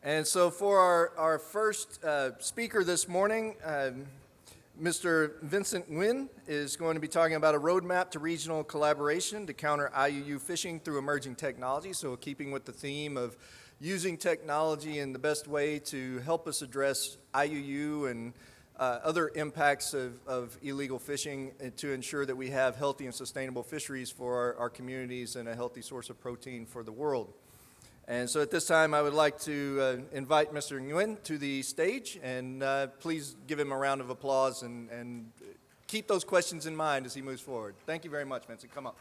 And so for our first speaker this morning, Mr. Vincent Nguyen is going to be talking about a roadmap to regional collaboration to counter IUU fishing through emerging technology. So keeping with the theme of using technology in the best way to help us address IUU and other impacts of illegal fishing to ensure that we have healthy and sustainable fisheries for our communities and a healthy source of protein for the world. And so at this time, I would like to invite Mr. Nguyen to the stage, and please give him a round of applause and keep those questions in mind as he moves forward. Thank you very much, Vincent. Come up.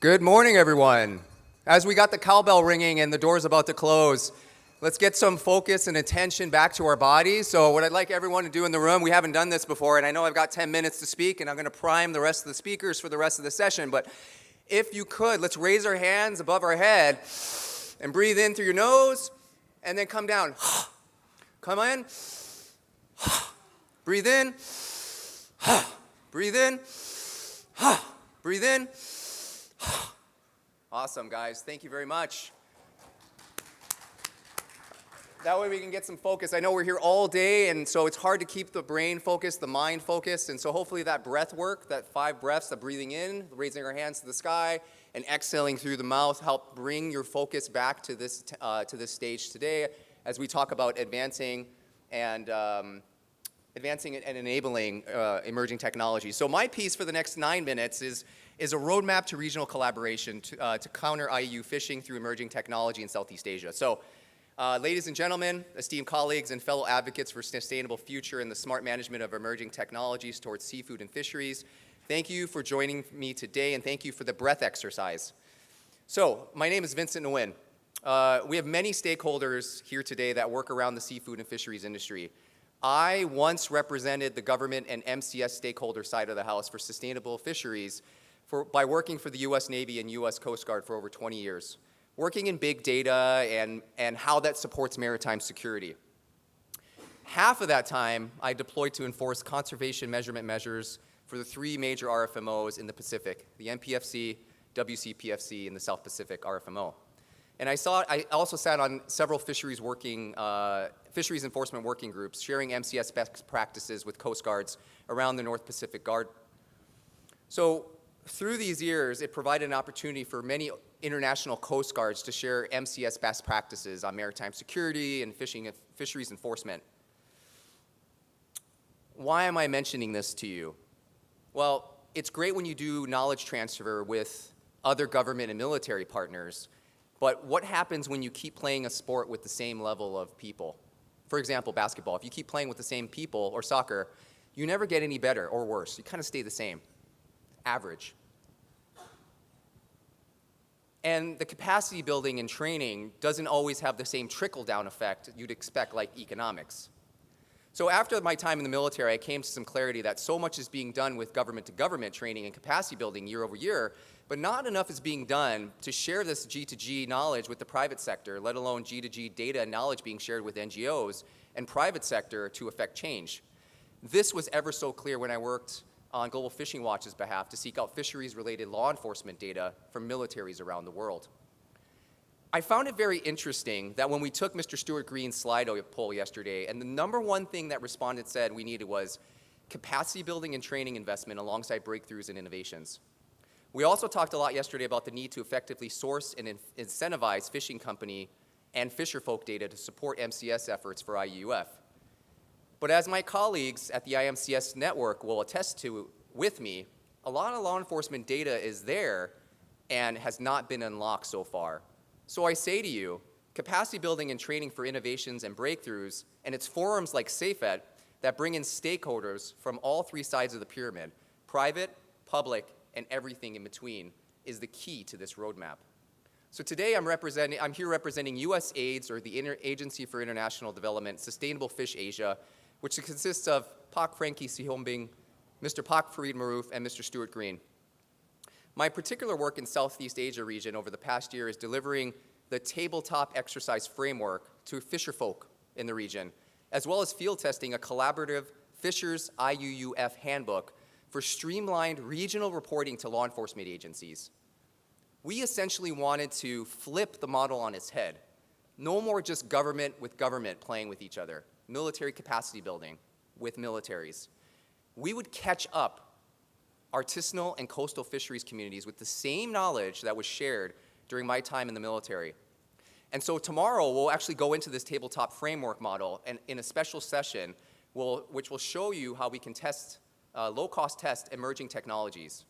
Good morning, everyone. As we got the cowbell ringing and the door's about to close, let's get some focus and attention back to our bodies. So what I'd like everyone to do in the room, we haven't done this before, and I know I've got 10 minutes to speak, and I'm going to prime the rest of the speakers for the rest of the session, but if you could, let's raise our hands above our head and breathe in through your nose, and then come down. Come in. Breathe in. Breathe in. Breathe in. Awesome, guys. Thank you very much. That way we can get some focus. I know we're here all day, and so it's hard to keep the brain focused, the mind focused, and so hopefully that breath work, that 5 breaths of breathing in, raising our hands to the sky, and exhaling through the mouth help bring your focus back to this stage today as we talk about advancing and enabling emerging technology. So my piece for the next 9 minutes is a roadmap to regional collaboration to counter IUU fishing through emerging technology in Southeast Asia. So, ladies and gentlemen, esteemed colleagues and fellow advocates for sustainable future and the smart management of emerging technologies towards seafood and fisheries, thank you for joining me today, and thank you for the breath exercise. So, my name is Vincent Nguyen. We have many stakeholders here today that work around the seafood and fisheries industry. I once represented the government and MCS stakeholder side of the house for sustainable fisheries by working for the U.S. Navy and U.S. Coast Guard for over 20 years, working in big data and how that supports maritime security. Half of that time, I deployed to enforce conservation measurement measures for the 3 major RFMOs in the Pacific, the NPFC, WCPFC, and the South Pacific RFMO. And I also sat on several fisheries enforcement working groups, sharing MCS best practices with Coast Guards around the North Pacific Guard. So through these years, it provided an opportunity for many international Coast Guards to share MCS best practices on maritime security and fisheries enforcement. Why am I mentioning this to you? Well, it's great when you do knowledge transfer with other government and military partners, but what happens when you keep playing a sport with the same level of people? For example, basketball. If you keep playing with the same people, or soccer, you never get any better or worse. You kind of stay the same, average. And the capacity building and training doesn't always have the same trickle-down effect you'd expect, like economics. So after my time in the military, I came to some clarity that so much is being done with government-to-government training and capacity building year over year, but not enough is being done to share this G2G knowledge with the private sector, let alone G2G data and knowledge being shared with NGOs and private sector to affect change. This was ever so clear when I worked on Global Fishing Watch's behalf to seek out fisheries-related law enforcement data from militaries around the world. I found it very interesting that when we took Mr. Stuart Green's slide poll yesterday, and the number one thing that respondents said we needed was capacity building and training investment alongside breakthroughs and innovations. We also talked a lot yesterday about the need to effectively source and incentivize fishing company and fisherfolk data to support MCS efforts for IUUF. But as my colleagues at the IMCS network will attest to with me, a lot of law enforcement data is there and has not been unlocked so far. So I say to you, capacity building and training for innovations and breakthroughs, and it's forums like SAFET that bring in stakeholders from all 3 sides of the pyramid, private, public, and everything in between, is the key to this roadmap. So today I'm here representing USAID's, or the Agency for International Development, Sustainable Fish Asia, which consists of Pak Frankie Sihombing, Mr. Pak Farid Maroof, and Mr. Stuart Green. My particular work in Southeast Asia region over the past year is delivering the tabletop exercise framework to fisherfolk in the region, as well as field testing a collaborative Fishers IUUF handbook for streamlined regional reporting to law enforcement agencies. We essentially wanted to flip the model on its head. No more just government with government playing with each other, military capacity building with militaries. We would catch up artisanal and coastal fisheries communities with the same knowledge that was shared during my time in the military. And so tomorrow, we'll actually go into this tabletop framework model and in a special session, which will show you how we can test, low-cost test emerging technologies.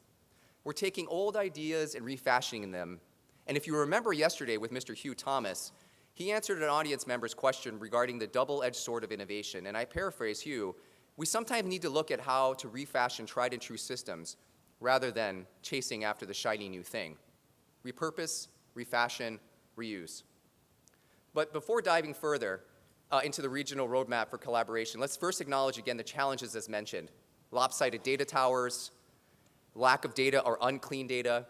We're taking old ideas and refashioning them. And if you remember yesterday with Mr. Hugh Thomas, he answered an audience member's question regarding the double-edged sword of innovation. And I paraphrase Hugh, we sometimes need to look at how to refashion tried and true systems rather than chasing after the shiny new thing. Repurpose, refashion, reuse. But before diving further into the regional roadmap for collaboration, let's first acknowledge again the challenges as mentioned. Lopsided data towers, lack of data or unclean data,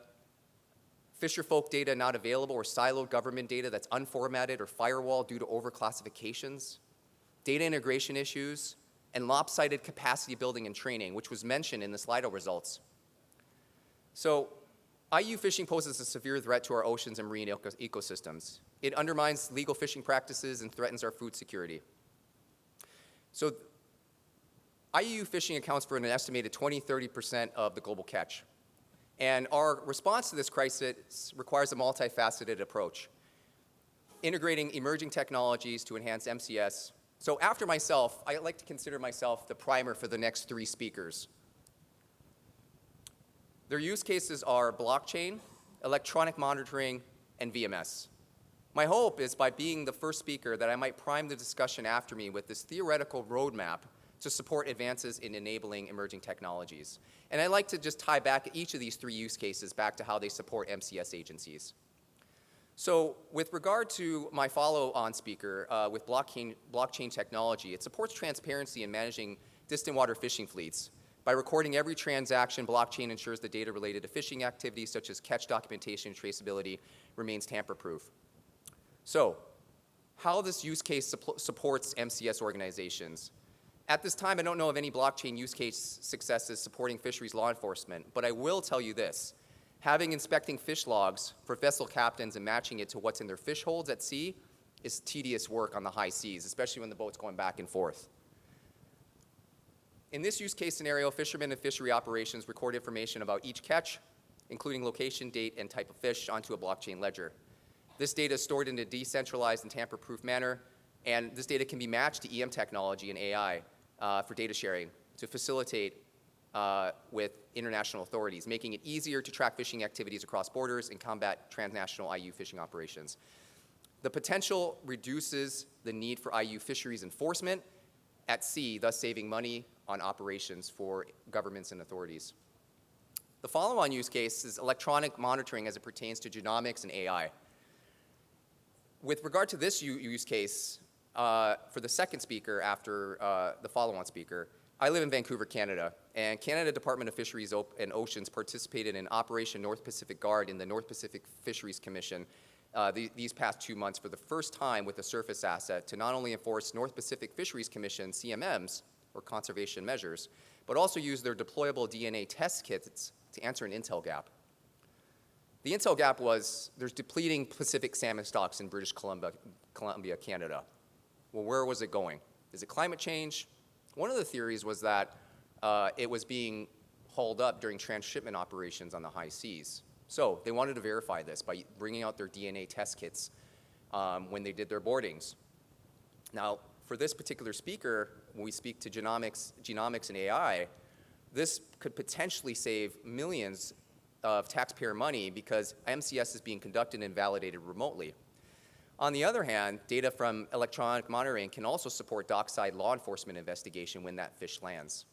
fisherfolk data not available or siloed government data that's unformatted or firewalled due to overclassifications, data integration issues, and lopsided capacity building and training, which was mentioned in the Slido results. So, IUU fishing poses a severe threat to our oceans and marine ecosystems. It undermines legal fishing practices and threatens our food security. So, IUU fishing accounts for an estimated 20–30% of the global catch. And our response to this crisis requires a multifaceted approach, integrating emerging technologies to enhance MCS. So after myself, I like to consider myself the primer for the next three speakers. Their use cases are blockchain, electronic monitoring, and VMS. My hope is by being the first speaker that I might prime the discussion after me with this theoretical roadmap to support advances in enabling emerging technologies. And I'd like to just tie back each of these three use cases back to how they support MCS agencies. So with regard to my follow-on speaker with blockchain technology, it supports transparency in managing distant water fishing fleets. By recording every transaction, blockchain ensures the data related to fishing activities such as catch documentation and traceability remains tamper-proof. So how this use case supports MCS organizations. At this time, I don't know of any blockchain use case successes supporting fisheries law enforcement, but I will tell you this. Having inspecting fish logs for vessel captains and matching it to what's in their fish holds at sea is tedious work on the high seas, especially when the boat's going back and forth. In this use case scenario, fishermen and fishery operations record information about each catch, including location, date, and type of fish, onto a blockchain ledger. This data is stored in a decentralized and tamper-proof manner, and this data can be matched to EM technology and AI for data sharing to facilitate with international authorities, making it easier to track fishing activities across borders and combat transnational IUU fishing operations. The potential reduces the need for IUU fisheries enforcement at sea, thus saving money on operations for governments and authorities. The follow-on use case is electronic monitoring as it pertains to genomics and AI. With regard to this use case, for the second speaker after the follow-on speaker, I live in Vancouver, Canada, and Canada Department of Fisheries and Oceans participated in Operation North Pacific Guard in the North Pacific Fisheries Commission these past 2 months for the first time with a surface asset to not only enforce North Pacific Fisheries Commission CMMs, or conservation measures, but also use their deployable DNA test kits to answer an intel gap. The intel gap was there's depleting Pacific salmon stocks in British Columbia, Canada. Well, where was it going? Is it climate change? One of the theories was that it was being hauled up during transshipment operations on the high seas. So they wanted to verify this by bringing out their DNA test kits when they did their boardings. Now, for this particular speaker, when we speak to genomics and AI, this could potentially save millions of taxpayer money because MCS is being conducted and validated remotely. On the other hand, data from electronic monitoring can also support dockside law enforcement investigation when that fish lands.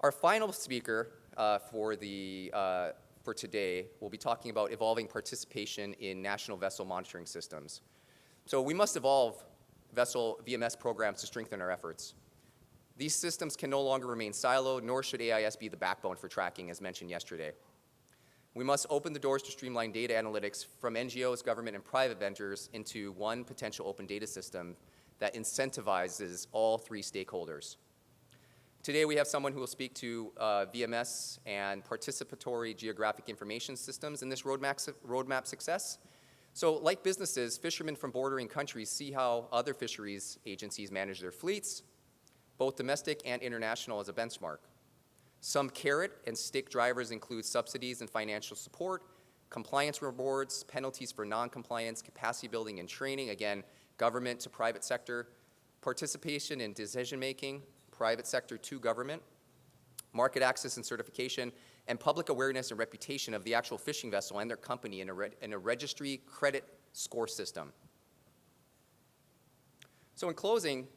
Our final speaker for today will be talking about evolving participation in national vessel monitoring systems. So we must evolve vessel VMS programs to strengthen our efforts. These systems can no longer remain siloed, nor should AIS be the backbone for tracking, as mentioned yesterday. We must open the doors to streamline data analytics from NGOs, government, and private vendors into one potential open data system that incentivizes all three stakeholders. Today we have someone who will speak to VMS and participatory geographic information systems in this roadmap success. So like businesses, fishermen from bordering countries see how other fisheries agencies manage their fleets, both domestic and international, as a benchmark. Some carrot and stick drivers include subsidies and financial support, compliance rewards, penalties for non-compliance, capacity building and training, again, government to private sector, participation in decision-making, private sector to government, market access and certification, and public awareness and reputation of the actual fishing vessel and their company in a registry credit score system. So in closing,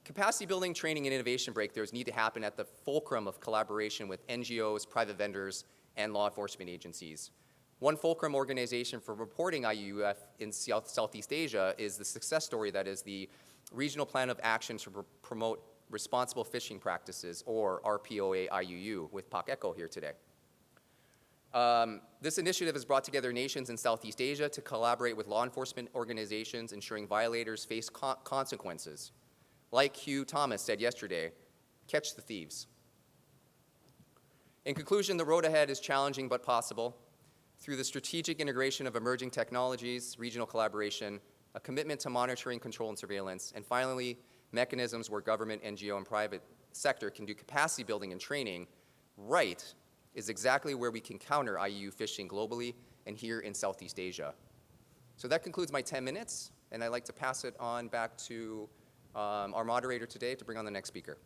capacity building, training, and innovation breakthroughs need to happen at the fulcrum of collaboration with NGOs, private vendors, and law enforcement agencies. One fulcrum organization for reporting IUUF in Southeast Asia is the success story that is the Regional Plan of Action to Promote Responsible Fishing Practices, or RPOA IUU, with Pak Eko here today. This initiative has brought together nations in Southeast Asia to collaborate with law enforcement organizations, ensuring violators face consequences. Like Hugh Thomas said yesterday, catch the thieves. In conclusion, the road ahead is challenging but possible. Through the strategic integration of emerging technologies, regional collaboration, a commitment to monitoring, control, and surveillance, and finally, mechanisms where government, NGO, and private sector can do capacity building and training, right is exactly where we can counter IUU fishing globally and here in Southeast Asia. So that concludes my 10 minutes, and I'd like to pass it on back to our moderator today to bring on the next speaker.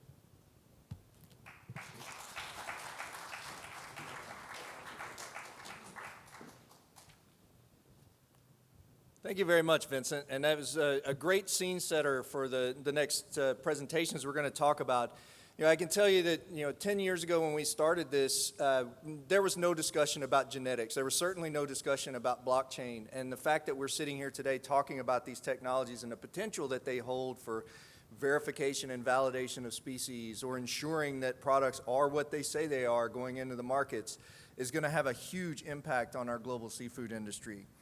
Thank you very much, Vincent. And that was a great scene setter for the next presentations we're going to talk about. You know, I can tell you that, 10 years ago when we started this, there was no discussion about genetics. There was certainly no discussion about blockchain. And the fact that we're sitting here today talking about these technologies and the potential that they hold for verification and validation of species, or ensuring that products are what they say they are going into the markets, is going to have a huge impact on our global seafood industry.